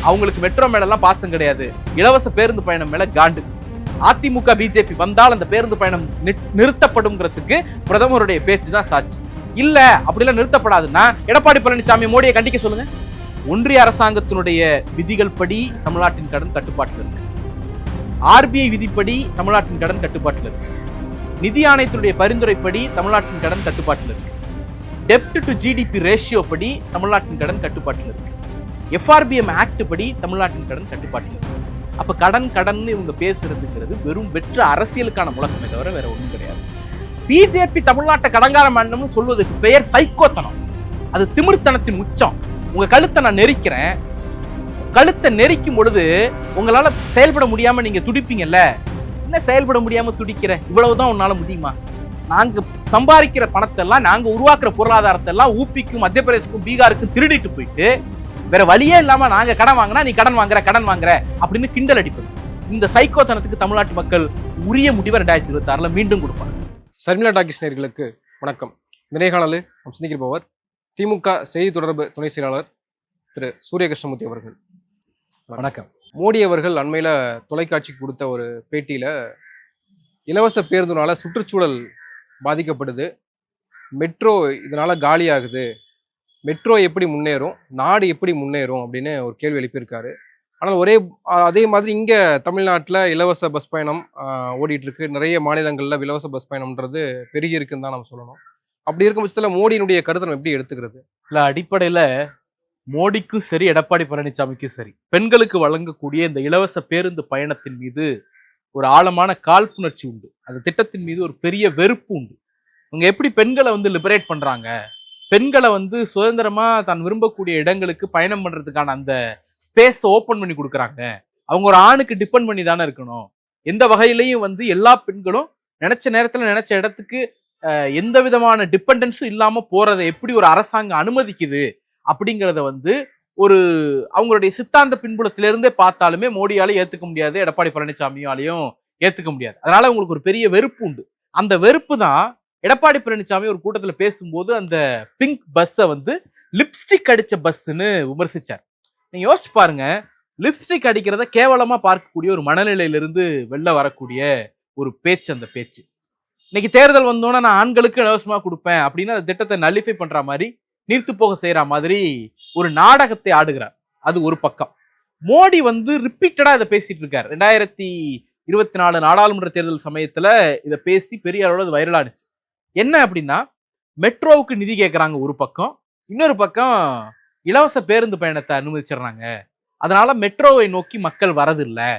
அவங்களுக்கு மெட்ரோ மேல எல்லாம் பாசம் கிடையாது, இலவச பேருந்து பயணம் மேல காண்டு. அதிமுக பிஜேபி வந்தால் அந்த பேருந்து பயணம் நிறுத்தப்படும்ங்கிறதுக்கு பிரதமருடைய பேச்சு தான் சாட்சி. இல்ல அப்படிலாம் நிறுத்தப்படாதுன்னா எடப்பாடி பழனிசாமி மோடியை கண்டிக்க சொல்லுங்க. ஒன்றிய அரசாங்கத்தினுடைய விதிகள் படி தமிழ்நாட்டின் கடன் கட்டுப்பாட்டில் இருக்கு, ஆர்பிஐ விதிப்படி தமிழ்நாட்டின் கடன் கட்டுப்பாட்டில் இருக்கு, நிதி ஆணையத்தினுடைய பரிந்துரைப்படி தமிழ்நாட்டின் கடன் கட்டுப்பாட்டில் இருக்கு, டெப்ட் டு ஜிடிபி ரேஷியோ படி தமிழ்நாட்டின் கடன் கட்டுப்பாட்டில் இருக்கு, எஃப்ஆர்பிஎம் ஆக்ட் படி தமிழ்நாட்டின் கடன் கட்டுப்பாட்டில் இருக்கு. அப்ப கடன் இவங்க பேசுறதுங்கிறது வெறும் வெற்று அரசியலுக்கான முழக்கமே தவிர வேற ஒன்றும் கிடையாது. பிஜேபி தமிழ்நாட்டை கடங்கார மாநிலம்னு சொல்வதற்கு பெயர் சைக்கோத்தனம், அது திமிர்த்தனத்தின் உச்சம். உங்க கழுத்தை நான் நெரிக்கிறேன், கழுத்தை நெரிக்கும் பொழுது உங்களால செயல்பட முடியாம நீங்க துடிப்பீங்கல்ல, என்ன செயல்பட முடியாம துடிக்கிற, இவ்வளவுதான் உன்னால முடியுமா? நாங்க சம்பாதிக்கிற பணத்தை எல்லாம், நாங்க உருவாக்குற பொருளாதாரத்தை எல்லாம் ஊபிக்கும் மத்திய பிரதேசக்கும் பீகாருக்கும் திருடிட்டு போயிட்டு வேற வழியே இல்லாம நாங்க கடன் வாங்கினா நீ கடன் வாங்குற அப்படின்னு கிண்டல் அடிப்பது, இந்த சைக்கோத்தனத்துக்கு தமிழ்நாட்டு மக்கள் உரிய முடிவை 2026 மீண்டும் கொடுப்பாங்க. சர்மிளா டாக்கிஸ் நேயர்களுக்கு வணக்கம். இந்த நேர்காணலில் நாம் சிந்திக்கிறவர் திமுக செய்தி தொடர்பு துணை செயலாளர் திரு சூரிய கிருஷ்ணமூர்த்தி அவர்கள். வணக்கம். மோடி அவர்கள் அண்மையில தொலைக்காட்சிக்கு கொடுத்த ஒரு பேட்டியில இலவச பேருந்துனால சுற்றுச்சூழல் பாதிக்கப்படுது, மெட்ரோ இதனால காலி ஆகுது, மெட்ரோ எப்படி முன்னேறும், நாடு எப்படி முன்னேறும் அப்படின்னு ஒரு கேள்வி எழுப்பியிருக்காரு. ஆனால் அதே மாதிரி இங்கே தமிழ்நாட்டில் இலவச பஸ் பயணம் ஓடிட்டு இருக்கு, நிறைய மாநிலங்களில் இலவச பஸ் பயணம்ன்றது பெருகி இருக்குன்னு தான் நம்ம சொல்லணும். அப்படி இருக்கும் பட்சத்தில் மோடியினுடைய கருத்தை நம்ம எப்படி எடுத்துக்கிறது? இல்லை, அடிப்படையில் மோடிக்கும் சரி எடப்பாடி பழனிசாமிக்கும் சரி பெண்களுக்கு வழங்கக்கூடிய இந்த இலவச பேருந்து பயணத்தின் மீது ஒரு ஆழமான காழ்ப்புணர்ச்சி உண்டு, அந்த திட்டத்தின் மீது ஒரு பெரிய வெறுப்பு உண்டு. இவங்க எப்படி பெண்களை லிபரேட் பண்றாங்க, பெண்களை சுதந்திரமா தான் விரும்பக்கூடிய இடங்களுக்கு பயணம் பண்றதுக்கான அந்த ஸ்பேஸ் ஓப்பன் பண்ணி கொடுக்குறாங்க. அவங்க ஒரு ஆணுக்கு டிபெண்ட் பண்ணி தானே இருக்கணும், எந்த வகையிலையும் எல்லா பெண்களும் நினைச்ச நேரத்துல நினைச்ச இடத்துக்கு எந்த விதமான டிபெண்டன்ஸும் இல்லாம போறதை எப்படி ஒரு அரசாங்கம் அனுமதிக்குது அப்படிங்கிறத ஒரு அவங்களுடைய சித்தாந்த பின்புலத்திலிருந்தே பார்த்தாலுமே மோடியால ஏத்துக்க முடியாது, எடப்பாடி பழனிசாமியாலையும் ஏத்துக்க முடியாது. அதனால உங்களுக்கு ஒரு பெரிய வெறுப்பு உண்டு. அந்த வெறுப்பு தான் எடப்பாடி பழனிசாமி ஒரு கூட்டத்துல பேசும்போது அந்த பிங்க் பஸ்ஸை லிப்ஸ்டிக் அடிச்ச பஸ்ன்னு விமர்சிச்சார். நீங்க யோசிச்சு பாருங்க, லிப்ஸ்டிக் அடிக்கிறத கேவலமா பார்க்கக்கூடிய ஒரு மனநிலையிலிருந்து வெளில வரக்கூடிய ஒரு பேச்சு அந்த பேச்சு. இன்னைக்கு தேர்தல் வந்தோன்னா நான் ஆண்களுக்கு இலவசமா கொடுப்பேன் அப்படின்னு அந்த திட்டத்தை நல்லிஃபை பண்ற மாதிரி, நீர்த்து போக செய்யற மாதிரி ஒரு நாடகத்தை ஆடுகிறார். அது ஒரு பக்கம். மோடி ரிப்பீட்டடா இதை பேசிட்டு இருக்காரு. 2024 நாடாளுமன்ற தேர்தல் சமயத்துல இதை பேசி பெரிய அளவுல அது வைரலானுச்சு. என்ன அப்படின்னா, மெட்ரோவுக்கு நிதி கேட்கறாங்க ஒரு பக்கம், இன்னொரு பக்கம் இலவச பேருந்து பயணத்தை அனுமதிச்சிடறாங்க, அதனால மெட்ரோவை நோக்கி மக்கள் வரதில்லை,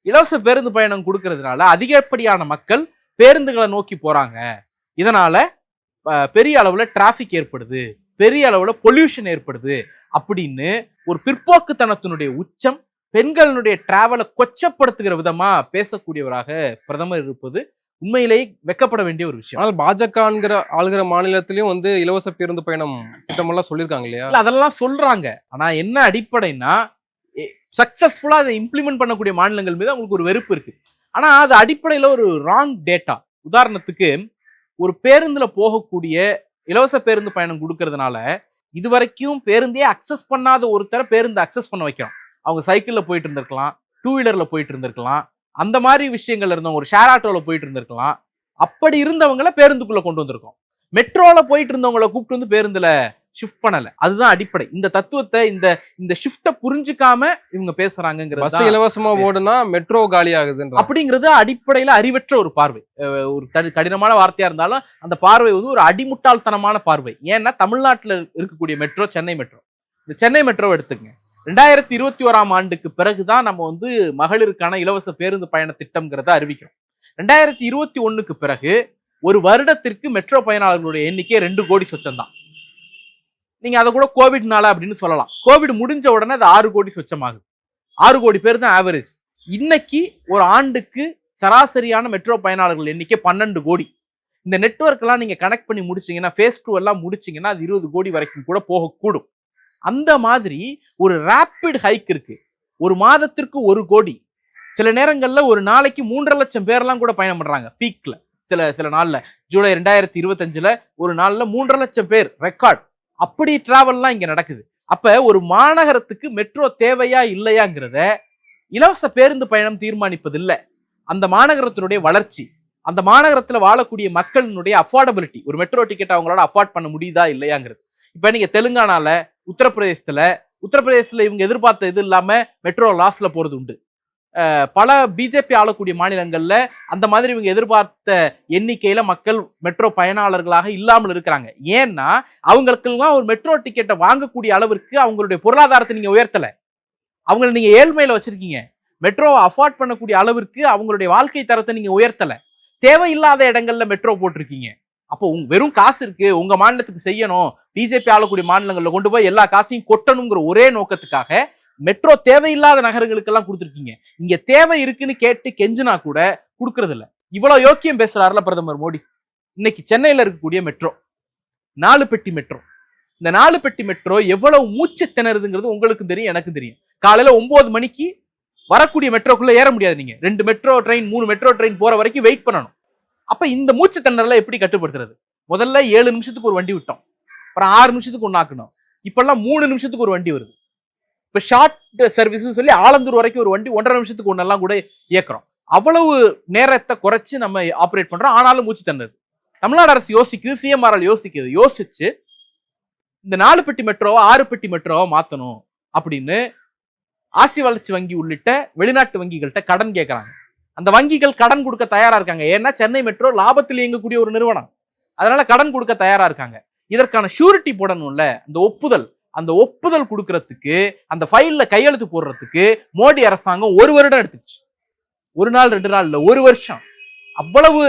இலவச பேருந்து பயணம் கொடுக்கறதுனால அதிகப்படியான மக்கள் பேருந்துகளை நோக்கி போறாங்க, இதனால பெரிய அளவுல டிராபிக் ஏற்படுது, பெரிய அளவுல பொல்யூஷன் ஏற்படுது அப்படின்னு ஒரு பிற்போக்குத்தனத்தினுடைய உச்சம், பெண்களுடைய டிராவலை கொச்சப்படுத்துகிற விதமா பேசக்கூடியவராக பிரதமர் இருப்பது உண்மையிலேயே வெக்கப்பட வேண்டிய ஒரு விஷயம். ஆனால் பாஜக ஆளுகிற மாநிலத்திலயும் இலவச பேருந்து பயணம் திட்டமெல்லாம் சொல்லியிருக்காங்க இல்லையா? அதெல்லாம் சொல்றாங்க. ஆனா என்ன அடிப்படைனா, சக்சஸ்ஃபுல்லா அதை இம்ப்ளிமெண்ட் பண்ணக்கூடிய மாநிலங்கள் மீது அவங்களுக்கு ஒரு வெறுப்பு இருக்கு. ஆனா அது அடிப்படையில ஒரு ராங் டேட்டா. உதாரணத்துக்கு, ஒரு பேருந்துல போகக்கூடிய இலவச பேருந்து பயணம் கொடுக்கறதுனால இதுவரைக்கும் பேருந்தே அக்சஸ் பண்ணாத ஒருத்தரை பேருந்து அக்சஸ் பண்ண வைக்கிறோம். அவங்க சைக்கிள்ல போயிட்டு இருந்திருக்கலாம், 2 வீலர்ல போயிட்டு இருந்திருக்கலாம், அந்த மாதிரி விஷயங்கள் இருந்தவங்க ஒரு ஷேர் ஆட்டோல போயிட்டு இருந்திருக்கலாம். அப்படி இருந்தவங்களை பேருந்துக்குள்ள கொண்டு வந்திருக்கோம். மெட்ரோல போயிட்டு இருந்தவங்களை கூப்பிட்டு பேருந்துல ஷிஃப்ட் பண்ணல. அதுதான் அடிப்படை. இந்த தத்துவத்தை இந்த ஷிஃப்ட புரிஞ்சுக்காம இவங்க பேசுறாங்கிறது. பஸ் இலவசமா ஓடுனா மெட்ரோ காலி ஆகுது அப்படிங்கிறது அடிப்படையில அறிவற்ற ஒரு பார்வை. ஒரு கடினமான வார்த்தையா இருந்தாலும் அந்த பார்வை ஒரு அடிமுட்டாள்தனமான பார்வை. ஏன்னா தமிழ்நாட்டில் இருக்கக்கூடிய மெட்ரோ சென்னை மெட்ரோ. இந்த சென்னை மெட்ரோ எடுத்துக்கங்க. 2021ஆம் ஆண்டுக்கு பிறகுதான் நம்ம மகளிருக்கான இலவச பேருந்து பயண திட்டம்ங்கிறத அறிவிக்கிறோம். 2021க்கு பிறகு ஒரு வருடத்திற்கு மெட்ரோ பயனாளர்களுடைய எண்ணிக்கை 2 கோடி சொச்சம் தான். நீங்க அதை கூட கோவிட்னால அப்படின்னு சொல்லலாம். கோவிட் முடிஞ்ச உடனே அது 6 கோடி சொச்சமாகுது. 6 கோடி பேர் தான் ஆவரேஜ். இன்னைக்கு ஒரு ஆண்டுக்கு சராசரியான மெட்ரோ பயனாளர்கள் எண்ணிக்கை 12 கோடி. இந்த நெட்வொர்க் எல்லாம் நீங்க கனெக்ட் பண்ணி முடிச்சீங்கன்னா, ஃபேஸ் 2 எல்லாம் முடிச்சீங்கன்னா அது 20 கோடி வரைக்கும் கூட போகக்கூடும். அந்த மாதிரி ஒரு ரேபிட் ஹைக் இருக்கு. ஒரு மாதத்திற்கு 1 கோடி, சில நேரங்கள்ல ஒரு நாளைக்கு 3.5 லட்சம் பேர்லாம் கூட பயணம் பண்றாங்க பீக்ல. சில நாள்ல ஜூலை 2025ல ஒரு நாள்ல 3.5 லட்சம் பேர் ரெக்கார்ட். அப்படி டிராவல்லாம் இங்க நடக்குது. அப்ப ஒரு மாநகரத்துக்கு மெட்ரோ தேவையா இல்லையாங்கிறத இலவச பேருந்து பயணம் தீர்மானிப்பது இல்ல. அந்த மாநகரத்தினுடைய வளர்ச்சி, அந்த மாநகரத்துல வாழக்கூடிய மக்களினுடைய அஃபோர்டபிலிட்டி, ஒரு மெட்ரோ டிக்கெட் அவங்களால அஃபோர்ட் பண்ண முடியுதா இல்லையாங்கிறது. இப்ப நீங்க தெலுங்கானால, உத்தரப்பிரதேசத்துல இவங்க எதிர்பார்த்த இது இல்லாம மெட்ரோ லாஸ்ல போறது உண்டு. பல பிஜேபி ஆளக்கூடிய மாநிலங்கள்ல அந்த மாதிரி இவங்க எதிர்பார்த்த எண்ணிக்கையில மக்கள் மெட்ரோ பயனாளர்களாக இல்லாமல் இருக்கிறாங்க. ஏன்னா அவங்களுக்கெல்லாம் ஒரு மெட்ரோ டிக்கெட்டை வாங்கக்கூடிய அளவிற்கு அவங்களுடைய பொருளாதாரத்தை நீங்க உயர்த்தல, அவங்களை நீங்க ஏழ்மையில வச்சிருக்கீங்க. மெட்ரோவை அஃபோர்ட் பண்ணக்கூடிய அளவிற்கு அவங்களுடைய வாழ்க்கை தரத்தை நீங்க உயர்த்தல, தேவையில்லாத இடங்கள்ல மெட்ரோ போட்டிருக்கீங்க. அப்போ வெறும் காசு இருக்கு, உங்க மாநிலத்துக்கு செய்யணும், பிஜேபி ஆளக்கூடிய மாநிலங்கள்ல கொண்டு போய் எல்லா காசையும் கொட்டணுங்கிற ஒரே நோக்கத்துக்காக மெட்ரோ தேவையில்லாத நகரங்களுக்கு எல்லாம் கொடுத்துருக்கீங்க. இங்க தேவை இருக்குன்னு கேட்டு கெஞ்சினா கூட கொடுக்கறது இல்ல. இவ்வளவு யோக்கியம் பேசுறாருல பிரதமர் மோடி. இன்னைக்கு சென்னையில இருக்கக்கூடிய மெட்ரோ 4 பெட்டி மெட்ரோ, இந்த 4 பெட்டி மெட்ரோ எவ்வளவு மூச்சு திணறுதுங்கிறது உங்களுக்கு தெரியும், எனக்கு தெரியும். காலையில 9 மணிக்கு வரக்கூடிய மெட்ரோக்குள்ள ஏற முடியாது. நீங்க 2 மெட்ரோ ட்ரெயின் 3 மெட்ரோ ட்ரெயின் போற வரைக்கும் வெயிட் பண்ணணும். அப்ப இந்த மூச்சு திணறல எப்படி கட்டுப்படுத்துறது? முதல்ல 7 நிமிஷத்துக்கு ஒரு வண்டி விட்டோம், அப்புறம் 6 நிமிஷத்துக்கு ஒன்னு ஆக்கணும், இப்பெல்லாம் 3 நிமிஷத்துக்கு ஒரு வண்டி வருது. இப்ப ஷார்ட் சர்வீஸ் சொல்லி ஆலந்தூர் வரைக்கும் ஒரு வண்டி 1.5 நிமிஷத்துக்கு ஒன்னெல்லாம் கூட இயக்குறோம். அவ்வளவு நேரத்தை குறைச்சு நம்ம ஆப்ரேட் பண்றோம். ஆனாலும் மூச்சு தண்டது. தமிழ்நாடு அரசு யோசிக்குது, சிஎம்ஆர்எல் யோசிக்குது. யோசிச்சு இந்த 4 பெட்டி மெட்ரோவை 6 பெட்டி மெட்ரோவா மாத்தணும் அப்படின்னு ஆசிய வளர்ச்சி வங்கி உள்ளிட்ட வெளிநாட்டு வங்கிகள்கிட்ட கடன் கேட்கறாங்க. அந்த வங்கிகள் கடன் கொடுக்க தயாரா இருக்காங்க. ஏன்னா சென்னை மெட்ரோ லாபத்தில் இயங்கக்கூடிய ஒரு நிறுவனம், அதனால கடன் கொடுக்க தயாரா இருக்காங்க. இதற்கான ஷூரிட்டி போடணும்ல, அந்த ஒப்புதல் கொடுக்கறதுக்கு, அந்த ஃபைல்ல கையெழுத்து போடுறதுக்கு மோடி அரசாங்கம் 1 வருடம் எடுத்துச்சு. 1 நாள் 2 நாள் இல்ல, 1 வருஷம். அவ்வளவு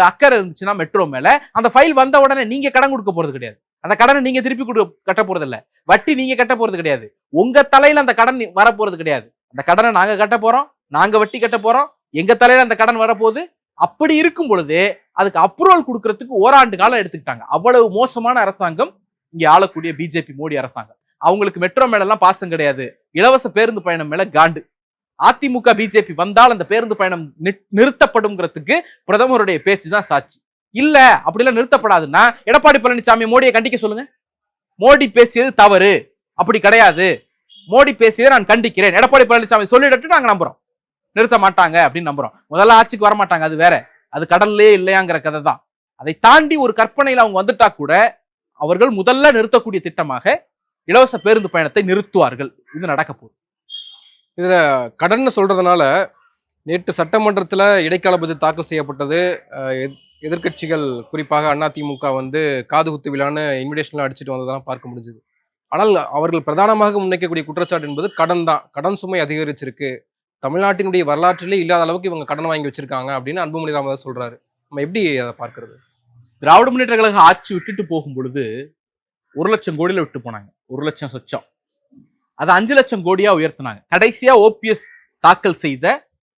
அக்கறை இருந்துச்சுன்னா மெட்ரோ மேல, அந்த ஃபைல் வந்த உடனே நீங்க கடன் கொடுக்க போறது கிடையாது, அந்த கடனை நீங்க திருப்பி கட்ட போறது இல்ல, வட்டி நீங்க கட்ட போறது கிடையாது, உங்க தலையில அந்த கடன் வர போறது கிடையாது. அந்த கடனை நாங்க கட்ட போறோம், நாங்க வட்டி கட்ட போறோம், எங்க தலையில அந்த கடன் வரப்போகுது. அப்படி இருக்கும் பொழுது அதுக்கு அப்ரூவல் கொடுக்கறதுக்கு 1 ஆண்டு காலம் எடுத்துக்கிட்டாங்க. அவ்வளவு மோசமான அரசாங்கம் இங்க ஆளக்கூடிய பிஜேபி மோடி அரசாங்கம். அவங்களுக்கு மெட்ரோ மேல எல்லாம் பாசம் கிடையாது, இலவச பேருந்து பயணம் மேல காண்டு. அதிமுக பிஜேபி வந்தால் அந்த பேருந்து பயணம் நிறுத்தப்படும்ங்கிறதுக்கு பிரதமருடைய பேச்சு தான் சாட்சி. இல்ல அப்படிலாம் நிறுத்தப்படாதுன்னா எடப்பாடி பழனிசாமி மோடியை கண்டிக்க சொல்லுங்க. மோடி பேசியது தவறு, அப்படி கிடையாது, மோடி பேசியதை நான் கண்டிக்கிறேன், எடப்பாடி பழனிசாமி சொல்லிட்டு நாங்க நம்புறோம், நிறுத்த மாட்டாங்க அப்படின்னு நம்புறோம். முதல்ல ஆட்சிக்கு வர மாட்டாங்க, அது வேற, அது கடல்லே இல்லையாங்கிற கதை தான். அதை தாண்டி ஒரு கற்பனையில அவங்க வந்துட்டா கூட அவர்கள் முதல்ல நிறுத்தக்கூடிய திட்டமாக இலவச பேருந்து பயணத்தை நிறுத்துவார்கள். இது நடக்க போகுது. இதுல கடன் சொல்றதுனால நேற்று சட்டமன்றத்துல இடைக்கால பட்ஜெட் தாக்கல் செய்யப்பட்டது. எதிர்க்கட்சிகள் குறிப்பாக அதிமுக காது குத்து விழான்னு இன்விடேஷன்ல அடிச்சுட்டு வந்ததெல்லாம் பார்க்க முடிஞ்சது. ஆனால் அவர்கள் பிரதானமாக முன்வைக்கக்கூடிய குற்றச்சாட்டு என்பது கடன் தான். கடன் சுமை அதிகரிச்சிருக்கு, தமிழ்நாட்டினுடைய வரலாற்றிலே இல்லாத அளவுக்கு இவங்க கடன் வாங்கி வச்சிருக்காங்க அப்படின்னு அன்புமணி ராமதாஸ் சொல்றாரு. நம்ம எப்படி அதை பார்க்கிறது? திராவிட முன்னேற்ற கழக ஆட்சி விட்டுட்டு போகும் பொழுது 1 லட்சம் கோடியில விட்டு போனாங்க, 1 லட்சம் சொச்சம். அது 5 லட்சம் கோடியா உயர்த்தினாங்க. கடைசியா ஓபிஎஸ் தாக்கல் செய்த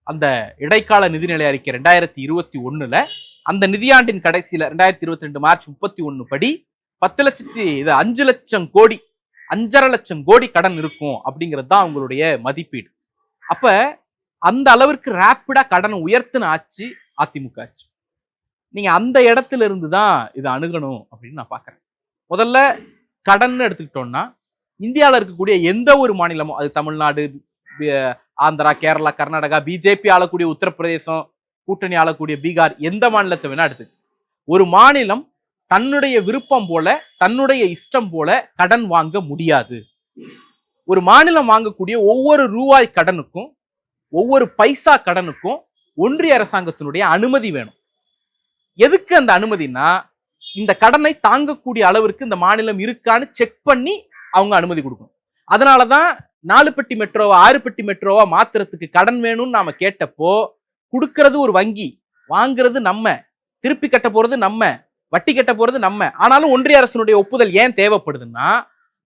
அந்த இடைக்கால நிதிநிலை அறிக்கை 2021ல அந்த நிதியாண்டின் கடைசியில 2022 மார்ச் 31 படி 5 லட்சம் கோடி 5.5 லட்சம் கோடி கடன் இருக்கும் அப்படிங்கிறது தான் அவங்களுடைய மதிப்பீடு. அப்ப அந்த அளவிற்கு ரேப்பிடா கடன் உயர்த்தின ஆட்சி அதிமுக ஆட்சி. நீங்க அந்த இடத்துல இருந்து தான் இதை அணுகணும் அப்படின்னு நான் பாக்குறேன். முதல்ல கடன் எடுத்துக்கிட்டோம்னா இந்தியாவில் இருக்கக்கூடிய எந்த ஒரு மாநிலமும், அது தமிழ்நாடு, ஆந்திரா, கேரளா, கர்நாடகா, பிஜேபி ஆளக்கூடிய உத்தரப்பிரதேசம், கூட்டணி ஆளக்கூடிய பீகார், எந்த மாநிலத்தை வேணா எடுத்து, ஒரு மாநிலம் தன்னுடைய விருப்பம் போல தன்னுடைய இஷ்டம் போல கடன் வாங்க முடியாது. ஒரு மாநிலம் வாங்கக்கூடிய ஒவ்வொரு ரூபாய் கடனுக்கும் ஒவ்வொரு பைசா கடனுக்கும் ஒன்றிய அரசாங்கத்தினுடைய அனுமதி வேணும். எதுக்கு அந்த அனுமதினா, இந்த கடனை தாங்கக்கூடிய அளவிற்கு இந்த மாநிலம் இருக்கான்னு செக் பண்ணி அவங்க அனுமதி கொடுக்கணும். அதனாலதான் 4 பெட்டி மெட்ரோவா 6 பெட்டி மெட்ரோவா மாத்துறதுக்கு கடன் வேணும்னு நாம கேட்டப்போ, கொடுக்கறது ஒரு வங்கி, வாங்குறது நம்ம, திருப்பி கட்ட போறது நம்ம, வட்டி கட்ட போறது நம்ம. ஆனாலும் ஒன்றிய அரசினுடைய ஒப்புதல் ஏன் தேவைப்படுதுன்னா,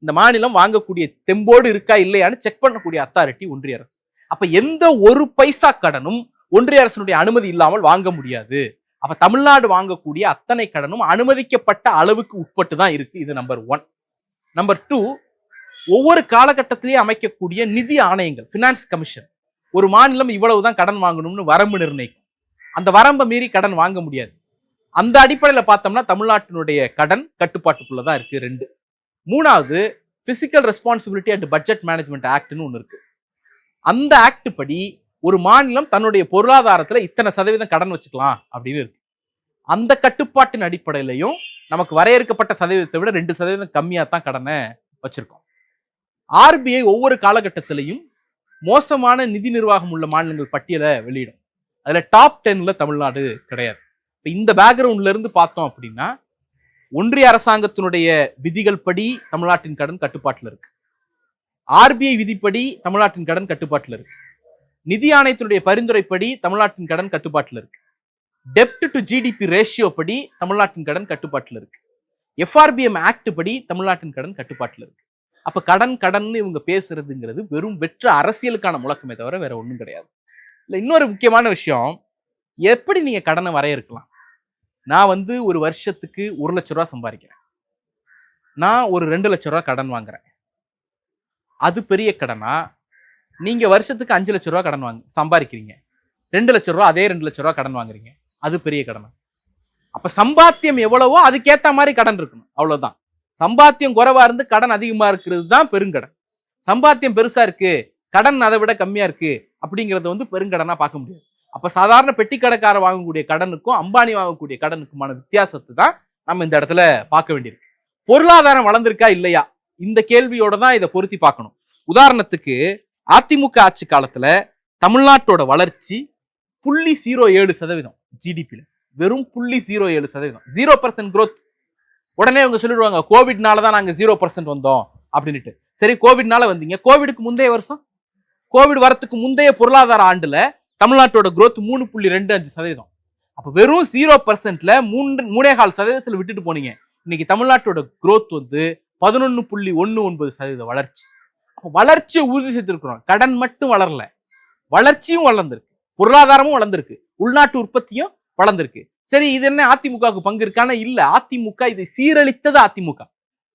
இந்த மாநிலம் வாங்கக்கூடிய தெம்போடு இருக்கா இல்லையான்னு செக் பண்ணக்கூடிய அத்தாரிட்டி ஒன்றிய அரசு. அப்ப எந்த ஒரு பைசா கடனும் ஒன்றிய அரசினுடைய அனுமதி இல்லாமல் வாங்க முடியாது. அப்ப தமிழ்நாடு வாங்கக்கூடிய அத்தனை கடனும் அனுமதிக்கப்பட்ட அளவுக்கு உட்பட்டு தான் இருக்கு. இது நம்பர் 1. நம்பர் 2, ஒவ்வொரு காலகட்டத்திலேயே அமைக்கக்கூடிய நிதி ஆணையங்கள், பினான்ஸ் கமிஷன், ஒரு மாநிலம் இவ்வளவுதான் கடன் வாங்கணும்னு வரம்பு நிர்ணயிக்கும். அந்த வரம்பை மீறி கடன் வாங்க முடியாது. அந்த அடிப்படையில பார்த்தோம்னா தமிழ்நாட்டினுடைய கடன் கட்டுப்பாட்டுக்குள்ளதான் இருக்கு. 2. 3வது, fiscal responsibility and budget management ஆக்ட்னு ஒன்று இருக்கு. அந்த ஆக்ட் படி ஒரு மாநிலம் தன்னுடைய பொருளாதாரத்துல இத்தனை சதவீதம் கடன் வச்சுக்கலாம் அப்படின்னு இருக்கு. அந்த கட்டுப்பாட்டின் அடிப்படையிலையும் நமக்கு வரையறுக்கப்பட்ட சதவீதத்தை விட 2% கம்மியா தான் கடனை வச்சிருக்கோம். ஆர்பிஐ ஒவ்வொரு காலகட்டத்திலையும் மோசமான நிதி நிர்வாகம் உள்ள மாநிலங்கள் பட்டியலை வெளியிடும். அதுல டாப் 10ல தமிழ்நாடு கிடையாது. இந்த பேக்ரவுண்ட்ல இருந்து பார்த்தோம் அப்படின்னா ஒன்றிய அரசாங்கத்தினுடைய விதிகள் படி தமிழ்நாட்டின் கடன் கட்டுப்பாட்டில் இருக்கு. ஆர்பிஐ விதிப்படி தமிழ்நாட்டின் கடன் கட்டுப்பாட்டில் இருக்கு. நிதி ஆணையத்தினுடைய பரிந்துரைப்படி தமிழ்நாட்டின் கடன் கட்டுப்பாட்டில் இருக்கு. டெப்ட் டு ஜிடிபி ரேஷியோ படி தமிழ்நாட்டின் கடன் கட்டுப்பாட்டில் இருக்கு. எஃப்ஆர்பிஎம் ஆக்ட் படி தமிழ்நாட்டின் கடன் கட்டுப்பாட்டில் இருக்கு. அப்ப கடன் இவங்க பேசுறதுங்கிறது வெறும் வெற்ற அரசியலுக்கான முழக்கமே தவிர வேற ஒன்றும் கிடையாது. இல்ல இன்னொரு முக்கியமான விஷயம், எப்படி நீங்க கடனை வரையறுக்கலாம்? நான் ஒரு வருஷத்துக்கு 1 லட்ச ரூபா சம்பாதிக்கிறேன், நான் ஒரு 2 லட்ச ரூபா கடன் வாங்குறேன், அது பெரிய கடனா? நீங்க வருஷத்துக்கு 5 லட்ச ரூபா கடன் சம்பாதிக்கிறீங்க, 2 லட்ச ரூபா, அதே 2 லட்ச ரூபா கடன் வாங்குறீங்க, அது பெரிய கடனா? அப்ப சம்பாத்தியம் எவ்வளவோ அதுக்கேத்த மாதிரி கடன் இருக்கணும், அவ்வளவுதான். சம்பாத்தியம் குறைவா இருந்து கடன் அதிகமா இருக்கிறது தான் பெருங்கடன். சம்பாத்தியம் பெருசா இருக்கு, கடன் அதை விட கம்மியா இருக்கு அப்படிங்கறத பெருங்கடனா பார்க்க முடியாது. அப்ப சாதாரண பெட்டி கடைக்கார வாங்கக்கூடிய கடனுக்கும் அம்பானி வாங்கக்கூடிய கடனுக்குமான வித்தியாசத்தை தான் நம்ம இந்த இடத்துல பார்க்க வேண்டியிருக்கு. பொருளாதாரம் வளர்ந்திருக்கா இல்லையா, இந்த கேள்வியோட தான் இதை பொருத்தி பார்க்கணும். உதாரணத்துக்கு அதிமுக ஆட்சி காலத்துல தமிழ்நாட்டோட வளர்ச்சி 0.07% ஜிடிபியில், வெறும் 0.07%, 0% growth. உடனே அவங்க சொல்லிடுவாங்க கோவிட்னால தான் நாங்க 0% வந்தோம் அப்படின்ட்டு. சரி, கோவிட்னால வந்தீங்க, கோவிடுக்கு முந்தைய வருஷம், கோவிட் வரத்துக்கு முந்தைய பொருளாதார ஆண்டுல தமிழ்நாட்டோட growth 3.25%. அப்ப வெறும் 0%ல 3.25% விட்டுட்டு போனீங்க. இன்னைக்கு தமிழ்நாட்டோட growth 11.19% வளர்ச்சி. அப்ப வளர்ச்சியை உறுதி செய்திருக்கிறோம். கடன் மட்டும் வளரல, வளர்ச்சியும் வளர்ந்திருக்கு, பொருளாதாரமும் வளர்ந்திருக்கு, உள்நாட்டு உற்பத்தியும் வளர்ந்திருக்கு. சரி, இது என்ன அதிமுகவுக்கு பங்கு இருக்கான? இல்ல, அதிமுக இதை சீரழித்தது. அதிமுக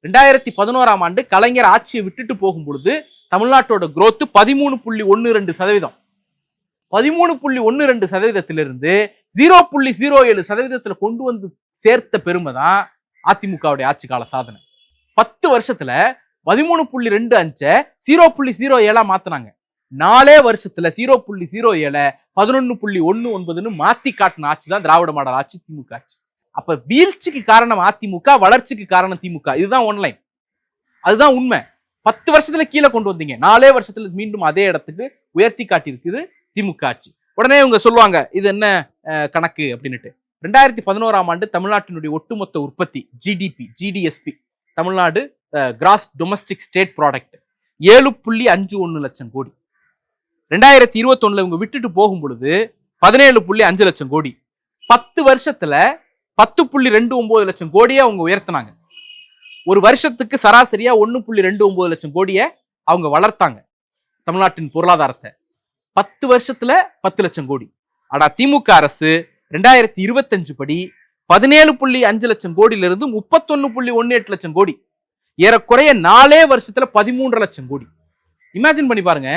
2011ஆம் ஆண்டு கலைஞர் ஆட்சியை விட்டுட்டு போகும் பொழுது தமிழ்நாட்டோட growth 13.12%. 13.12%லிருந்து 0.07% கொண்டு வந்து சேர்த்த பெருமை தான் அதிமுகவுடைய ஆட்சி கால சாதனை. 10 வருஷத்துல 13.25 0.07 மாத்தினாங்க. 4 வருஷத்துல 0.07 11.19 மாத்தி காட்டின ஆட்சி தான் திராவிட மாடல் ஆட்சி, திமுக ஆட்சி. அப்ப வீழ்ச்சிக்கு காரணம் அதிமுக, வளர்ச்சிக்கு காரணம் திமுக. இதுதான் ஒன்லைன், அதுதான் உண்மை. 10 வருஷத்துல கீழே கொண்டு வந்தீங்க, 4 வருஷத்துல மீண்டும் அதே இடத்துக்கு உயர்த்தி காட்டி இருக்குது திமுக ஆட்சி. உடனே இவங்க சொல்லுவாங்க இது என்ன கணக்கு அப்படின்னுட்டு. 2011ஆம் ஆண்டு தமிழ்நாட்டினுடைய ஒட்டுமொத்த உற்பத்தி GDSP, Tamil Nadu gross domestic state product 7.51 லட்சம் கோடி. 2021 இவங்க விட்டுட்டு போகும் பொழுது 17.5 லட்சம் கோடி. 10 வருஷத்துல 10.29 லட்சம் கோடியை அவங்க உயர்த்தினாங்க. ஒரு வருஷத்துக்கு சராசரியா 1.29 லட்சம் கோடியை அவங்க வளர்த்தாங்க தமிழ்நாட்டின் பொருளாதாரத்தை. 10 வருஷத்துல 10 லட்சம் கோடி. ஆனா திமுக அரசு 2025 படி 17.5 லட்சம் கோடியிலிருந்து 31.18 லட்சம் கோடி, ஏறக்குறைய 4 வருஷத்துல 13 லட்சம் கோடி. இமேஜின் பண்ணி பாருங்க,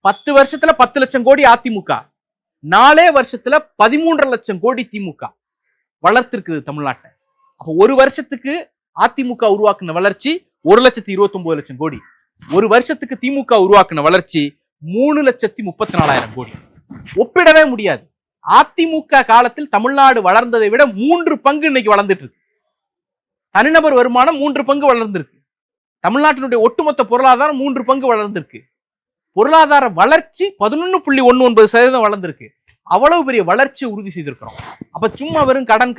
10 வருஷத்துல 10 லட்சம் கோடி அதிமுக, 4 வருஷத்துல 13 லட்சம் கோடி திமுக வளர்த்திருக்குது தமிழ்நாட்டை. அப்போ ஒரு வருஷத்துக்கு அதிமுக உருவாக்குன வளர்ச்சி 1,29,00,000 கோடி, ஒரு வருஷத்துக்கு திமுக உருவாக்குன வளர்ச்சி 3,34,000 கோடி. ஒப்பிடவே முடியாது. அதிமுக காலத்தில் தமிழ்நாடு வளர்ந்ததை விட 3 பங்கு இன்னைக்கு வளர்ந்துட்டு இருக்கு. தனிநபர் வருமானம் 3 பங்கு வளர்ந்திருக்கு. தமிழ்நாட்டினுடைய ஒட்டுமொத்த பொருளாதாரம் 3 பங்கு வளர்ந்திருக்கு. பொருளாதார வளர்ச்சி 11.19% வளர்ந்திருக்கு. அவ்வளவு பெரிய வளர்ச்சியை உறுதி செய்திருக்கிறோம். அப்ப சும்மா வெறும் கடன்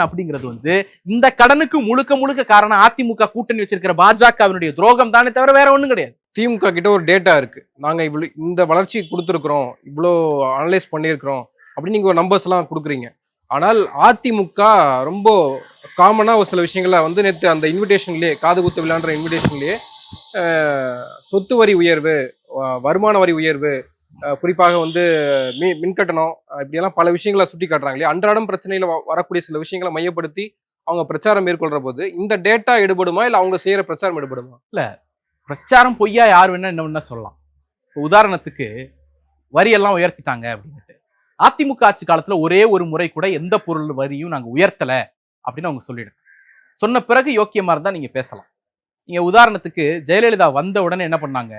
அப்படிங்கிறது இந்த கடனுக்கு முழுக்க காரணம் அதிமுக கூட்டணி வச்சிருக்கிற பாஜகவினுடைய துரோகம் தானே தவிர வேற ஒண்ணும் கிடையாது. திமுக கிட்ட ஒரு டேட்டா இருக்கு, நாங்க இவ்வளவு இந்த வளர்ச்சி கொடுத்துருக்கிறோம், இவ்வளோ அனலைஸ் பண்ணியிருக்கிறோம் அப்படின்னு நீங்க ஒரு நம்பர்ஸ் எல்லாம் கொடுக்குறீங்க. ஆனால் அதிமுக ரொம்ப காமனா ஒரு சில விஷயங்கள நேற்று அந்த இன்விடேஷன்லயே, காது குத்து விளையாடுற இன்விடேஷன்லயே சொத்து வரி உயர்வு, வருமான வரி உயர்வு, குறிப்பாக மின்கட்டணம், இப்படியெல்லாம் பல விஷயங்களை சுட்டி காட்டுறாங்களே. அன்றாடம் பிரச்சனையில வரக்கூடிய சில விஷயங்களை மையப்படுத்தி அவங்க பிரச்சாரம் மேற்கொள்ற போது இந்த டேட்டா எடுபடுமா, இல்ல அவங்க செய்யற பிரச்சாரம் எடுபடுமா? இல்ல, பிரச்சாரம் பொய்யா யார் வேணா என்ன சொல்லலாம். உதாரணத்துக்கு வரியெல்லாம் உயர்த்திட்டாங்க அப்படின்ட்டு, அதிமுக ஆட்சி காலத்துல ஒரே ஒரு முறை கூட எந்த பொருள் வரியும் நாங்க உயர்த்தல அப்படின்னு அவங்க சொல்லிடுங்க. சொன்ன பிறகு யோக்கியமா இருந்தா நீங்க பேசலாம். நீங்க உதாரணத்துக்கு ஜெயலலிதா வந்த உடனே என்ன பண்ணாங்க?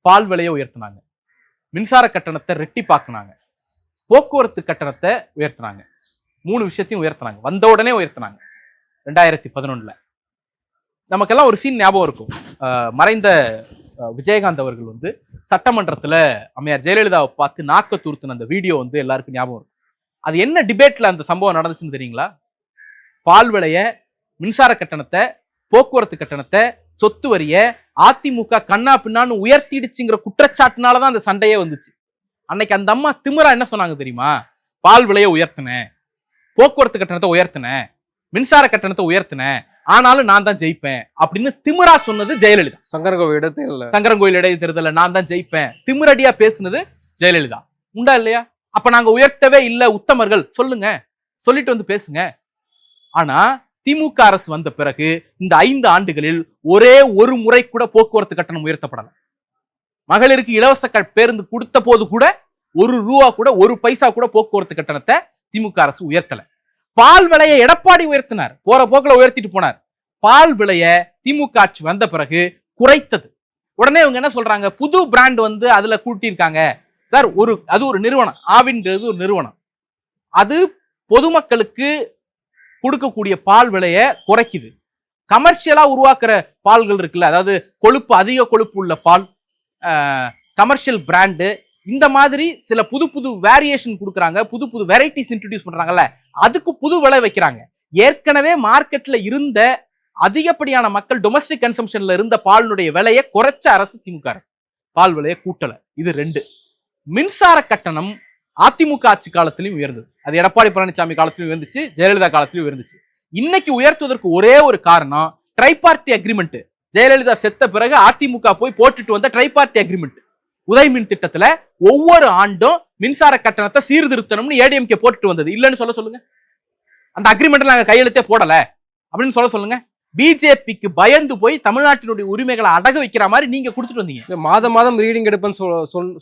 பால் விலையை உயர்த்தினாங்க, மின்சார கட்டணத்தை ரெட்டிப்பாக்குனாங்க, போக்குவரத்து கட்டணத்தை உயர்த்தினாங்க. 3 விஷயத்தையும் உயர்த்தினாங்க, வந்த உடனே உயர்த்தினாங்க 2011. நமக்கெல்லாம் ஒரு சீன் ஞாபகம் இருக்கும். மறைந்த விஜயகாந்த் அவர்கள் வந்து சட்டமன்றத்துல அம்மையார் ஜெயலலிதாவை பார்த்து நாக்க தூர்த்துன அந்த வீடியோ வந்து எல்லாருக்கும் ஞாபகம் இருக்கும். அது என்ன டிபேட்ல அந்த சம்பவம் நடந்துச்சுன்னு தெரியுங்களா? பால் விலைய, மின்சார கட்டணத்தை, போக்குவரத்து கட்டணத்தை, சொத்து வரிய அதிமுக கண்ணா பின்னான்னு உயர்த்திடுச்சுங்கிற குற்றச்சாட்டுனாலதான் அந்த சண்டையே வந்துச்சு. அன்னைக்கு அந்த அம்மா திமிரா என்ன சொன்னாங்க தெரியுமா? பால் விலையை உயர்த்தினேன், போக்குவரத்து கட்டணத்தை உயர்த்தினேன், மின்சார கட்டணத்தை உயர்த்தினேன், ஆனாலும் நான் தான் ஜெயிப்பேன் அப்படின்னு திமிரா சொன்னது ஜெயலலிதா. சங்கரன்கோயில் இடைத்தேர்தல நான் தான் ஜெயிப்பேன் திமிரடியா பேசுனது ஜெயலலிதா. உண்டா இல்லையா? அப்ப நாங்க உயர்த்தவே இல்ல உத்தமர்கள் சொல்லுங்க, சொல்லிட்டு வந்து பேசுங்க. ஆனா திமுக அரசு வந்த பிறகு இந்த 5 ஆண்டுகளில் ஒரே ஒரு முறை கூட போக்குவரத்து கட்டணம் உயர்த்தப்படல. மகளிருக்கு இலவச பேருந்து கொடுத்த போது கூட ₹1 கூட 1 பைசா கூட போக்குவரத்து கட்டணத்தை திமுக அரசு உயர்த்தல. பால் விலையை எடப்பாடி உயர்த்தினார், போற போக்குல உயர்த்திட்டு போனார். பால் விலைய திமுக ஆட்சி வந்த பிறகு குறைத்தது. உடனே இவங்க என்ன சொல்றாங்க? புது பிராண்ட் வந்து அதுல கூட்டியிருக்காங்க சார். அது ஒரு நிறுவனம், ஆவின்றது ஒரு நிறுவனம், அது பொதுமக்களுக்கு கொடுக்கக்கூடிய பால் விலையை குறைக்குது. கமர்ஷியலா உருவாக்குற பால்கள் இருக்குல்ல, அதாவது கொழுப்பு, அதிக கொழுப்பு உள்ள பால், கமர்ஷியல் பிராண்டு, இந்த மாதிரி சில புது வேரியேஷன் கொடுக்குறாங்க, புது வெரைட்டிஸ் இன்ட்ரோடியூஸ் பண்றாங்கல்ல, அதுக்கு புது விலை வைக்கிறாங்க. ஏற்கனவே மார்க்கெட்ல இருந்த அதிகப்படியான மக்கள் டொமஸ்டிக் கன்சம்ஷன்ல இருந்த பாலினுடைய விலையை குறைச்ச அரசு திமுக அரசு, பால் விலையை கூட்டல. இது 2. மின்சார கட்டணம் அதிமுக ஆட்சி காலத்திலும் உயர்ந்தது. அது எடப்பாடி பழனிசாமி காலத்திலும் உயர்ந்துச்சு, ஜெயலலிதா காலத்திலும் உயர்ந்துச்சு. இன்னைக்கு உயர்த்துவதற்கு ஒரே ஒரு காரணம் ட்ரைபார்ட்டி அக்ரிமெண்ட். ஜெயலலிதா செத்த பிறகு அதிமுக போய் போட்டுட்டு வந்த ட்ரைபார்ட்டி அக்ரிமெண்ட். உதய் மின் திட்டத்துல ஒவ்வொரு ஆண்டும் மின்சார கட்டணத்தை சீர்திருத்தணும்னு ஏடிஎம்கே போட்டுட்டு வந்தது. இல்லன்னு சொல்லுங்க. அந்த அக்ரிமெண்ட் நாங்க கையெழுத்தே போடல அப்படின்னு சொல்லுங்க. பிஜேபிக்கு பயந்து போய் தமிழ்நாட்டினுடைய உரிமைகளை அடக வைக்கிற மாதிரி நீங்க கொடுத்துட்டு வந்தீங்க. மாதம் ரீடிங் எடுப்பேன்னு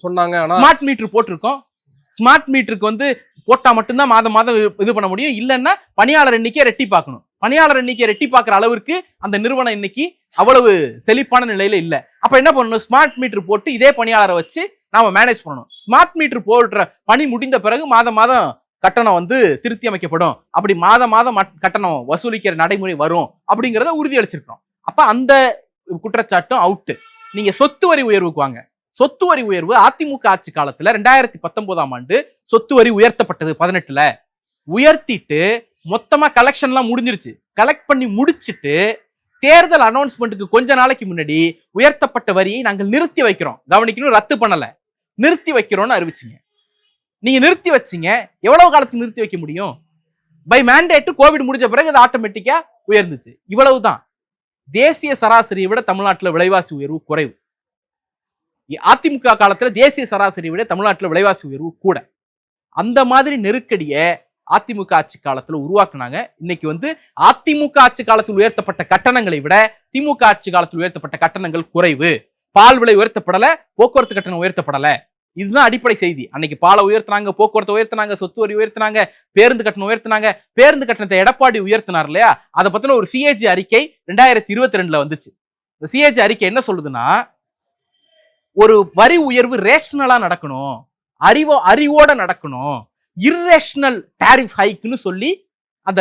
சொன்னாங்க. ஸ்மார்ட் மீட்டர் போட்டிருக்கோம். ஸ்மார்ட் மீட்டருக்கு வந்து போட்டா மட்டும்தான் மாதம் இது பண்ண முடியும். இல்லைன்னா பணியாளர் எண்ணிக்கை ரெட்டி பார்க்கணும். பணியாளர் எண்ணிக்கை ரெட்டி பார்க்கிற அளவுக்கு அந்த நிறுவனம் இன்னைக்கு அவ்வளவு செழிப்பான நிலையில இல்ல. அப்ப என்ன பண்ணணும்? ஸ்மார்ட் மீட்டர் போட்டு இதே பணியாளரை வச்சு நாம மேனேஜ் பண்ணணும். ஸ்மார்ட் மீட்டர் போடுற பணி முடிந்த பிறகு மாதம் கட்டணம் வந்து திருத்தி அமைக்கப்படும். அப்படி மாதம் கட்டணம் வசூலிக்கிற நடைமுறை வரும் அப்படிங்கறத உறுதியளிச்சிருக்கோம். அப்ப அந்த குற்றச்சாட்டும் அவுட். நீங்க சொத்து வரி உயர்வுக்கு வாங்க. சொத்து வரி உயர்வு அதிமுக ஆட்சி காலத்துல 2019ஆம் ஆண்டு சொத்து வரி உயர்த்தப்பட்டது. 18ல உயர்த்திட்டு மொத்தமா கலெக்ஷன் எல்லாம் முடிஞ்சிருச்சு. கலெக்ட் பண்ணி முடிச்சிட்டு தேர்தல் அனௌன்ஸ்மெண்ட்டுக்கு கொஞ்ச நாளைக்கு முன்னாடி உயர்த்தப்பட்ட வரியை நாங்கள் நிறுத்தி வைக்கிறோம், கவனிக்கணும், ரத்து பண்ணல, நிறுத்தி வைக்கிறோம்னு அறிவிச்சிங்க. நீங்க நிறுத்தி வச்சீங்க. எவ்வளவு காலத்துக்கு நிறுத்தி வைக்க முடியும்? பை மேண்டேட் கோவிட் முடிஞ்ச பிறகு அது ஆட்டோமேட்டிக்கா உயர்ந்துச்சு. இவ்வளவுதான். தேசிய சராசரியை விட தமிழ்நாட்டுல விலைவாசி உயர்வு குறைவு. அதிமுக காலத்துல தேசிய சராசரியை விட தமிழ்நாட்டுல விலைவாசி உயர்வு கூட. அந்த மாதிரி நெருக்கடியை அதிமுக ஆட்சி காலத்துல உருவாக்குனாங்க. இன்னைக்கு வந்து அதிமுக ஆட்சி காலத்தில் உயர்த்தப்பட்ட கட்டணங்களை விட திமுக ஆட்சி காலத்தில் உயர்த்தப்பட்ட கட்டணங்கள் குறைவு. பால் விலை உயர்த்தப்படல, போக்குவரத்து கட்டணம் உயர்த்தப்படல. இதுதான் அடிப்படை செய்தி. அன்னைக்கு பாலை உயர்த்தினாங்க, போக்குவரத்து உயர்த்தினாங்க, சொத்து வரி உயர்த்தினாங்க, பேருந்து கட்டணம் உயர்த்தினாங்க. பேருந்து கட்டணத்தை எடப்பாடி உயர்த்தினார் இல்லையா? அதை பத்தின ஒரு சிஏஜி அறிக்கை 2022ல வந்துச்சு. இந்த சிஏஜி அறிக்கை என்ன சொல்லுதுன்னா, ஒரு வரி உயர்வு ரேஷனலா நடக்கணும், அறிவோட நடக்கணும். இர்ரேஷனல் டாரிஃப் ஹைக்னு சொல்லி அத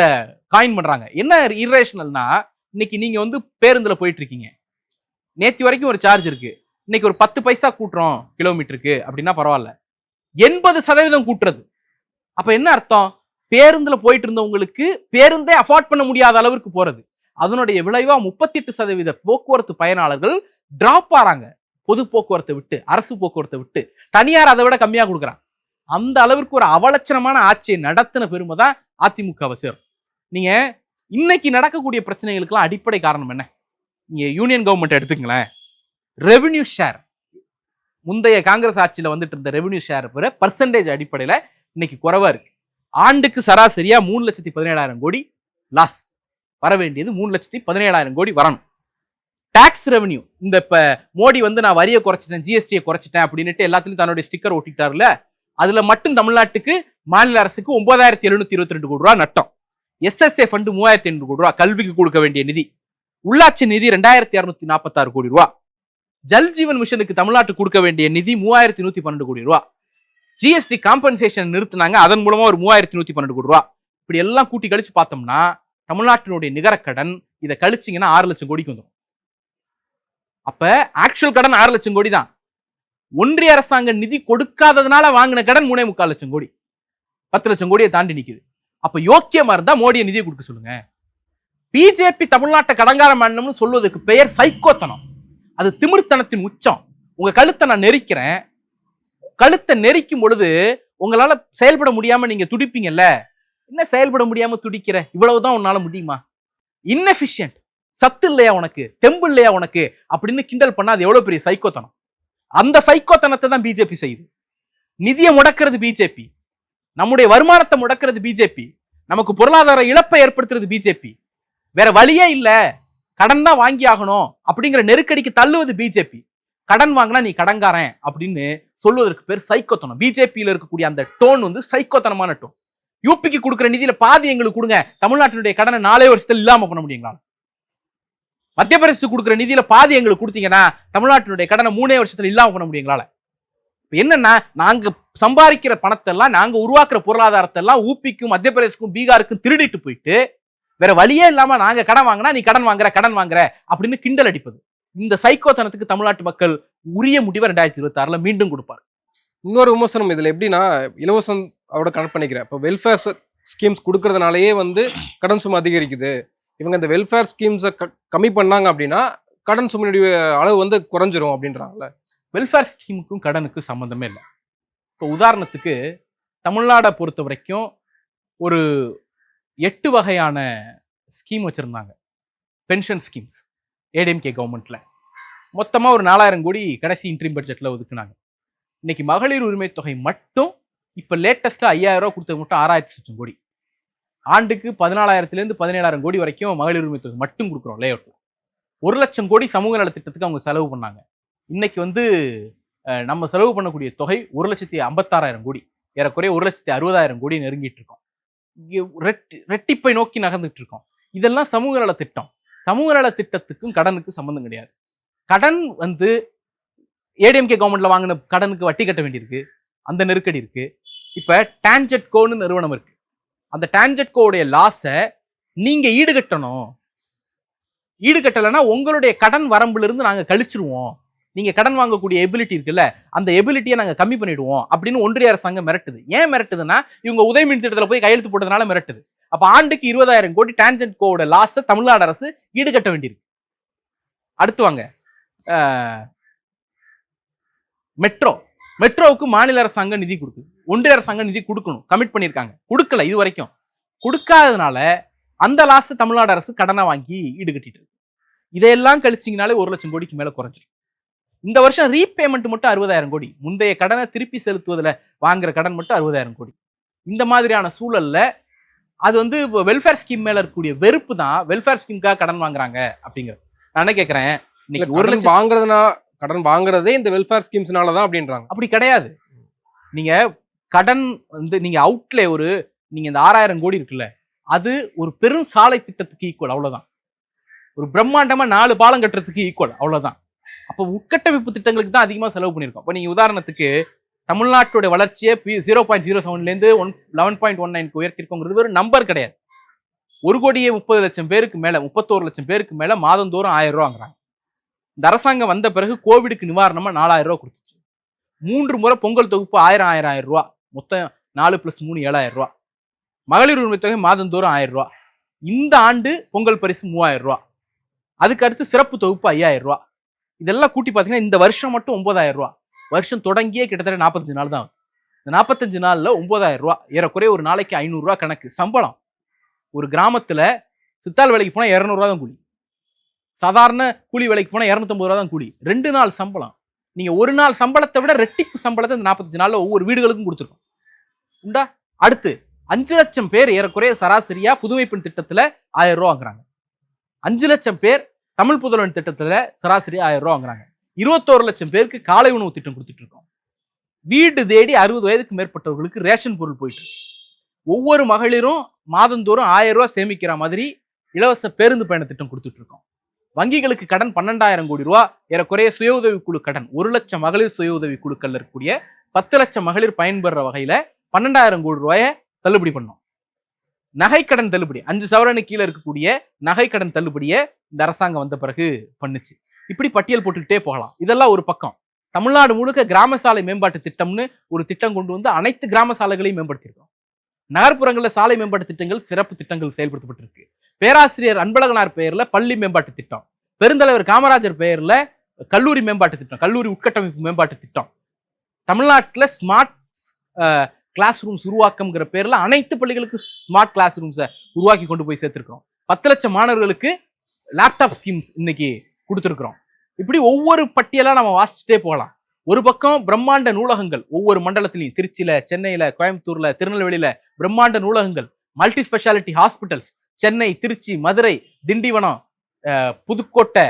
காயின் பண்றாங்க. என்ன இர்ரேஷனல்னா, இன்னைக்கு நீங்க வந்து பேருந்துல போயிட்டு இருக்கீங்க, நேத்து வரைக்கும் ஒரு சார்ஜ் இருக்கு, இன்னைக்கு ஒரு 10 பைசா கூட்டுறோம் கிலோமீட்டருக்கு அப்படின்னா பரவாயில்ல, 80% கூட்டுறது. அப்ப என்ன அர்த்தம்? பேருந்துல போயிட்டு இருந்தவங்களுக்கு பேருந்தே அஃபோர்ட் பண்ண முடியாத அளவுக்கு போறது. அதனுடைய விளைவா 38% போக்குவரத்து பயனாளர்கள் டிராப் ஆறாங்க. பொது போக்குவரத்தை விட்டு, அரசு போக்குவரத்தை விட்டு. தனியார் அதை விட கம்மியா கொடுக்குறான். அந்த அளவிற்கு ஒரு அவலட்சணமான ஆட்சியை நடத்தின பெருமை தான் அதிமுகவை சேரும். நீங்க இன்னைக்கு நடக்கக்கூடிய பிரச்சனைகளுக்கெல்லாம் அடிப்படை காரணம் என்ன? நீங்க யூனியன் கவர்மெண்ட் எடுத்துங்களேன். ரெவென்யூ ஷேர், முந்தைய காங்கிரஸ் ஆட்சியில வந்துட்டு இருந்த ரெவென்யூ ஷேர் பர்சன்டேஜ் அடிப்படையில இன்னைக்கு குறைவா இருக்கு. ஆண்டுக்கு சராசரியா 3,17,000 கோடி லாஸ். வர வேண்டியது 3,17,000 கோடி வரணும். டாக்ஸ் ரெவென்யூ, இந்த இப்ப மோடி வந்து நான் வரியை குறைச்சிட்டேன், ஜிஎஸ்டியை குறைச்சிட்டேன் அப்படின்ட்டு எல்லாத்துலயும் தன்னுடைய ஸ்டிக்கர் ஒட்டிட்டாருல, அதுல மட்டும் தமிழ்நாட்டுக்கு மாநில அரசுக்கு 9,722 கோடி ரூபாய் நட்டம். எஸ்எஸ்ஏ ஃபண்ட் 3,500 கோடி ரூபாய், கல்விக்கு கொடுக்க வேண்டிய நிதி. உள்ளாட்சி நிதி 2246 கோடி ரூபா. ஜல் ஜீவன் மிஷனுக்கு தமிழ்நாட்டுக்கு கொடுக்க வேண்டிய நிதி 3112 கோடி ரூபா. ஜிஎஸ்டி காம்பன்சேஷன் நிறுத்தினாங்க, அதன் மூலமா ஒரு 3112 கோடி ரூபா. இப்படி எல்லாம் கூட்டி கழிச்சு பார்த்தோம்னா தமிழ்நாட்டினுடைய நிகர கடன் இதை கழிச்சிங்கன்னா 6 லட்சம் கோடிக்கு வந்துடும். அப்ப ஆக்சுவல் கடன் 6 லட்சம் கோடி தான். ஒன்றிய அரசாங்க நிதி கொடுக்காததுனால வாங்கின கடன் 3.25 லட்சம் கோடி, 10 லட்சம் கோடியை தாண்டி நிக்குது. அப்ப யோக்கியமா இருந்தா மோடியை நிதியை கொடுக்க சொல்லுங்க. பிஜேபி தமிழ்நாட்டை கடங்கார மாநிலம்னு சொல்வதற்கு பெயர் சைக்கோத்தனம். அது திமிர்த்தனத்தின் உச்சம். உங்க கழுத்தை நான் நெரிக்கிறேன், கழுத்தை நெரிக்கும் பொழுது உங்களால செயல்பட முடியாம நீங்க துடிப்பீங்கல்ல. என்ன செயல்பட முடியாம துடிக்கிற, இவ்வளவுதான் உன்னால முடியுமா? இன்னெஃபிஷியன்ட், சத்து இல்லையா உனக்கு, தெம்பு இல்லையா உனக்கு அப்படின்னு கிண்டல் பண்ணா அது எவ்வளவு பெரிய சைக்கோத்தனம். அந்த சைக்கோத்தனத்தை தான் பிஜேபி செய்யுது. நிதியை முடக்கிறது பிஜேபி, நம்முடைய வருமானத்தை முடக்கிறது பிஜேபி, நமக்கு பொருளாதார இழப்பை ஏற்படுத்துறது பிஜேபி. வேற வழியே இல்ல, கடன் தான் வாங்கி ஆகணும் அப்படிங்கிற நெருக்கடிக்கு தள்ளுவது பிஜேபி. கடன் வாங்கினா நீ கடன்காரன் அப்படின்னு சொல்வதற்கு பேர் சைக்கோத்தனம். பிஜேபியில இருக்கக்கூடிய அந்த டோன் வந்து சைக்கோத்தனமான டோன். யூபிக்கு கொடுக்குற நிதியில பாதி எங்களுக்கு கொடுங்க, தமிழ்நாட்டினுடைய கடனை 4 வருஷத்துல இல்லாம பண்ண முடியுங்களா? மத்திய பிரதேசத்துக்கு கொடுக்குற நிதியில பாதி எங்களுக்கு கொடுத்தீங்கன்னா தமிழ்நாட்டினுடைய கடனை 3 வருஷத்துல இல்லாம பண்ண முடியுங்களா? என்னன்னா, நாங்க சம்பாதிக்கிற பணத்தை எல்லாம், நாங்க உருவாக்குற பொருளாதாரத்தை எல்லாம் ஊபிக்கும் மத்திய பிரதேசக்கும் பீகாருக்கும் திருடிட்டு போயிட்டு வேற வழியே இல்லாம நாங்க கடன் வாங்கினா நீ கடன் வாங்குற அப்படின்னு கிண்டல் அடிப்பது. இந்த சைக்கோத்தனத்துக்கு தமிழ்நாட்டு மக்கள் உரிய முடிவை 2026 மீண்டும் கொடுப்பார். இன்னொரு விமர்சனம் இதுல எப்படின்னா, இலவசம் அவரோட கனெக்ட் பண்ணிக்கிறேன். இப்போ வெல்ஃபேர் ஸ்கீம்ஸ் கொடுக்கறதுனாலயே வந்து கடன் சுமை அதிகரிக்குது. இவங்க இந்த வெல்ஃபேர் ஸ்கீம்ஸை கம்மி பண்ணாங்க அப்படின்னா கடன் சுமையுடைய அளவு வந்து குறைஞ்சிரும் அப்படின்றாங்கல்ல. வெல்ஃபேர் ஸ்கீமுக்கும் கடனுக்கும் சம்மந்தமே இல்லை. இப்போ உதாரணத்துக்கு தமிழ்நாடை பொறுத்த வரைக்கும் ஒரு 8 வகையான ஸ்கீம் வச்சிருந்தாங்க, பென்ஷன் ஸ்கீம்ஸ் ஏடிஎம்கே கவர்மெண்ட்ல. மொத்தமா ஒரு 4000 கோடி கடைசி இன்ட்ரீம் பட்ஜெட்ல ஒதுக்குனாங்க. இன்னைக்கு மகளிர் உரிமை தொகை மட்டும் இப்ப லேட்டஸ்டா 5000 ரூபாய் கொடுத்தது மட்டும் 6000 லட்சம் கோடி. ஆண்டுக்கு 14,000 17,000 கோடி வரைக்கும் மகளிர் உரிமை தொகை மட்டும் கொடுக்குறோம் லே அவுட்ல. 1 லட்சம் கோடி சமூக நலத்திட்டத்துக்கு அவங்க செலவு பண்ணாங்க. இன்னைக்கு வந்து நம்ம செலவு பண்ணக்கூடிய தொகை 1,56,000 கோடி, ஏறக்குறைய 1,60,000 கோடி நெருங்கிட்டு இருக்கோம். ரெட்டிப்பை நோக்கி நகர்ந்துட்டு இருக்கோம். இதெல்லாம் சமூக நல திட்டம். சமூக நல திட்டத்துக்கும் கடனுக்கும் சம்பந்தம் கிடையாது. கடன் வந்து ஏடிஎம்கே கவர்மெண்ட்ல வாங்கின கடனுக்கு வட்டி கட்ட வேண்டியிருக்கு, அந்த நெருக்கடி இருக்கு. இப்ப டான்ஜெட்கோன்னு நிறுவனம் இருக்கு, அந்த டான்ஜெட்கோடைய லாஸை நீங்க ஈடுகட்டணும். ஈடுகட்டலைன்னா உங்களுடைய கடன் வரம்புல இருந்து நாங்க கழிச்சிருவோம். நீங்க கடன் வாங்கக்கூடிய எபிலிட்டி இருக்குல்ல, அந்த எபிலிட்டியை நாங்க கம்மி பண்ணிடுவோம் அப்படின்னு ஒன்றிய அரசாங்கம் மிரட்டுது. ஏன் மிரட்டுதுன்னா, இவங்க உதய மின் திட்டத்தில் போய் கையெழுத்து போட்டதுனால மிரட்டுது. அப்ப ஆண்டுக்கு 20,000 கோடி டான்ஜெட்கோட லாஸை தமிழ்நாடு அரசு ஈடுகட்ட வேண்டியிருக்கு. அடுத்து வாங்க, மெட்ரோவுக்கு மாநில அரசாங்கம் நிதி கொடுக்குது, ஒன்றிய அரசாங்கம் நிதி கொடுக்கணும், கமிட் பண்ணியிருக்காங்க, கொடுக்கல இது வரைக்கும். கொடுக்காததுனால அந்த லாஸ் தமிழ்நாடு அரசு கடனை வாங்கி ஈடுகட்டிட்டு இருக்கு. இதையெல்லாம் கழிச்சிங்கனாலே 1 லட்சம் கோடிக்கு மேல குறைஞ்சிடும். இந்த வருஷம் ரீபேமெண்ட் மட்டும் 60,000 கோடி, முந்தைய கடனை திருப்பி செலுத்துவதில் வாங்குற கடன் மட்டும் 60,000 கோடி. இந்த மாதிரியான சூழல்ல அது வந்து வெல்ஃபேர் ஸ்கீம் மேல இருக்கக்கூடிய வெறுப்பு தான் வெல்ஃபேர் ஸ்கீமுக்காக கடன் வாங்குறாங்க அப்படிங்கிறது. நான் என்ன கேட்கிறேன், இன்னைக்கு 1 லட்சம் வாங்குறதுனா கடன் வாங்குறதே இந்த வெல்ஃபேர் ஸ்கீம்ஸ்னால தான் அப்படின்றாங்க. அப்படி கிடையாது. நீங்க கடன் வந்து நீங்க அவுட்லே நீங்க இந்த 6,000 கோடி இருக்குல்ல, அது ஒரு பெரும் சாலை திட்டத்துக்கு ஈக்குவல், அவ்வளவுதான். ஒரு பிரம்மாண்டமா 4 பாலம் கட்டுறதுக்கு ஈக்குவல், அவ்வளவுதான். அப்போ உட்கட்டமைப்பு திட்டங்களுக்கு தான் அதிகமாக செலவு பண்ணியிருக்கோம். இப்போ நீங்க உதாரணத்துக்கு தமிழ்நாட்டோட வளர்ச்சியை 0.07 11.19 உயர்த்திருக்கோங்கிறது ஒரு நம்பர் கிடையாது. 1,30,00,000 பேருக்கு மேல, 31 லட்சம் பேருக்கு மேல மாதந்தோறும் 1000 ரூபா வாங்குறாங்க. இந்த அரசாங்கம் வந்த பிறகு கோவிடுக்கு நிவாரணமா 4,000 ரூபா கொடுத்துச்சு. 3 முறை பொங்கல் தொகுப்பு 1000 ரூபா, மொத்தம் 4 + 3 7,000 ரூபா. மகளிர் உரிமை தொகை மாதந்தோறும் 1000 ரூபா. இந்த ஆண்டு பொங்கல் பரிசு 3,000 ரூபா. அதுக்கு அடுத்து சிறப்பு தொகுப்பு 5,000 ரூபா. இதெல்லாம் கூட்டி பார்த்தீங்கன்னா இந்த வருஷம் மட்டும் 9,000 ரூபா. வருஷம் தொடங்கியே கிட்டத்தட்ட 45 நாள் தான். இந்த 45 நாள்ல 9,000 ரூபா, ஏறக்குறைய ஒரு நாளைக்கு 500 ரூபா கணக்கு சம்பளம். ஒரு கிராமத்துல சித்தாள் வேலைக்கு போனா 200 ரூபா தான் கூலி, சாதாரண கூலி வேலைக்கு போனா 250 ரூபா தான் கூலி. 2 நாள் சம்பளம். நீங்க ஒரு நாள் சம்பளத்தை விட ரெட்டிப்பு சம்பளத்தை இந்த 45 நாள்ல ஒவ்வொரு வீடுகளுக்கும் கொடுத்துருக்கோம் உண்டா. அடுத்து 5 லட்சம் பேர் ஏறக்குறைய சராசரியா புதுமை பெண் திட்டத்துல 1000 ரூபா வாங்குறாங்க. 5 லட்சம் பேர் தமிழ் புதல்வன் திட்டத்துல சராசரி 1000 ரூபா வாங்குறாங்க. 21 லட்சம் பேருக்கு காலை உணவு திட்டம் கொடுத்துட்டு இருக்கோம். வீடு தேடி 60 வயதுக்கு மேற்பட்டவர்களுக்கு ரேஷன் பொருள் போயிட்டு இருக்கு. ஒவ்வொரு மகளிரும் மாதந்தோறும் 1000 ரூபாய் சேமிக்கிற மாதிரி இலவச பேருந்து பயண திட்டம் கொடுத்துட்டு இருக்கோம். வங்கிகளுக்கு கடன் 12,000 கோடி ரூபாய், ஏறக்குறைய சுய உதவி குழு கடன் 1 லட்சம் மகளிர் சுய உதவி குழுக்கள் இருக்கக்கூடிய 10 லட்சம் மகளிர் பயன்பெற வகையில 12,000 கோடி ரூபாயை தள்ளுபடி பண்ணோம். நகைக்கடன் தள்ளுபடி 5 சவரனுக்கு கீழே இருக்கக்கூடிய நகைக்கடன் தள்ளுபடியை இந்த அரசாங்கம் வந்த பிறகு பண்ணுச்சு. இப்படி பட்டியல் போட்டுக்கிட்டே போகலாம். இதெல்லாம் ஒரு பக்கம். தமிழ்நாடு முழுக்க கிராம சாலை மேம்பாட்டு திட்டம்னு ஒரு திட்டம் கொண்டு வந்து அனைத்து கிராம சாலைகளையும் மேம்படுத்தியிருக்கோம். நகர்ப்புறங்களில் சாலை மேம்பாட்டு திட்டங்கள், சிறப்பு திட்டங்கள் செயல்படுத்தப்பட்டிருக்கு. பேராசிரியர் அன்பழகனார் பெயர்ல பள்ளி மேம்பாட்டு திட்டம், பெருந்தலைவர் காமராஜர் பெயர்ல கல்லூரி மேம்பாட்டு திட்டம், கல்லூரி உட்கட்டமைப்பு மேம்பாட்டு திட்டம், தமிழ்நாட்டில் ஸ்மார்ட் கிளாஸ் ரூம்ஸ் உருவாக்கம்ங்கிற பேர்ல அனைத்து பள்ளிகளுக்கு ஸ்மார்ட் கிளாஸ் ரூம்ஸை உருவாக்கி கொண்டு போய் சேர்த்திருக்கிறோம். 10 லட்சம் மாணவர்களுக்கு லேப்டாப் ஸ்கீம்ஸ் இன்னைக்கு கொடுத்துருக்கிறோம். இப்படி ஒவ்வொரு பட்டியலா நம்ம வாசிச்சுட்டே போகலாம். ஒரு பக்கம் பிரம்மாண்ட நூலகங்கள் ஒவ்வொரு மண்டலத்திலையும், திருச்சியில, சென்னையில, கோயம்புத்தூர்ல, திருநெல்வேலியில பிரம்மாண்ட நூலகங்கள், multi speciality hospitals, Chennai, Trichy, Madurai, Tindivanam, Pudukkottai,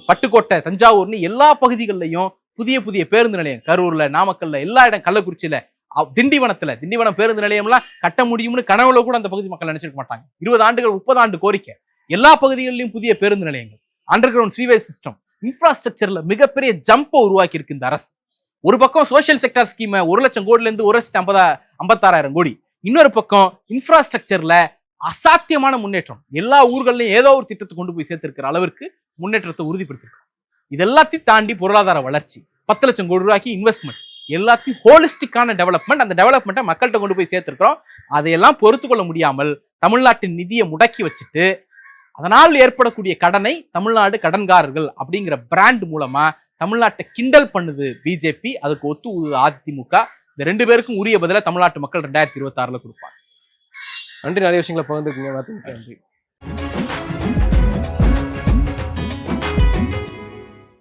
Pattukkottai, தஞ்சாவூர்னு எல்லா பகுதிகளிலையும் புதிய புதிய பேருந்து நிலையம், கரூர்ல, நாமக்கல்ல, எல்லா இடம், கள்ளக்குறிச்சியில, திண்டிவனம் பேருந்து நிலையம்லாம் கட்ட முடியும்னு கனவுல கூட அந்த பகுதி மக்கள் நினைச்சிருக்க மாட்டாங்க. 20 ஆண்டுகள் 30 ஆண்டு கோரிக்கை. எல்லா பகுதிகளிலும் புதிய பேருந்து நிலையங்கள், அண்டர் கிரவுண்ட் சீவேஜ் சிஸ்டம், இன்ஃப்ராஸ்ட்ரக்சர்ல மிகப்பெரிய ஜம்பை உருவாக்கி இருக்கு இந்த அரசு. ஒரு பக்கம் சோசியல் செக்டர் ஸ்கீம் 1 லட்சம் கோடில இருந்து 1,56,000 கோடி, இன்னொரு பக்கம் இன்ஃப்ராஸ்ட்ரக்சர்ல அசாத்தியமான முன்னேற்றம். எல்லா ஊர்களையும் ஏதோ ஒரு திட்டத்தை கொண்டு போய் சேர்த்திருக்கிற அளவிற்கு முன்னேற்றத்தை உறுதிப்படுத்திருக்கோம். இது எல்லாத்தையும் தாண்டி பொருளாதார வளர்ச்சி, 10 லட்சம் கோடி ரூபாய்க்கு இன்வெஸ்ட்மெண்ட், எல்லாத்தையும் ஹோலிஸ்டிக்கான டெவலப்மெண்ட். அந்த டெவலப்மெண்ட்டை மக்கள்கிட்ட கொண்டு போய் சேர்த்திருக்கிறோம். அதையெல்லாம் பொறுத்து கொள்ள முடியாமல் தமிழ்நாட்டின் நிதியை முடக்கி வச்சுட்டு அதனால் ஏற்படக்கூடிய கடனை தமிழ்நாடு கடன்காரர்கள் அப்படிங்கிற பிராண்ட் மூலமா தமிழ்நாட்டை கிண்டல் பண்ணுது பிஜேபி. அதுக்கு ஒத்து அதிமுக. இந்த 2 பேருக்கும் உரிய பதில தமிழ்நாட்டு மக்கள் 2026 கொடுப்பாங்க. நன்றி, நிறைய விஷயங்களை பகிர்ந்துருக்கீங்க. நன்றி.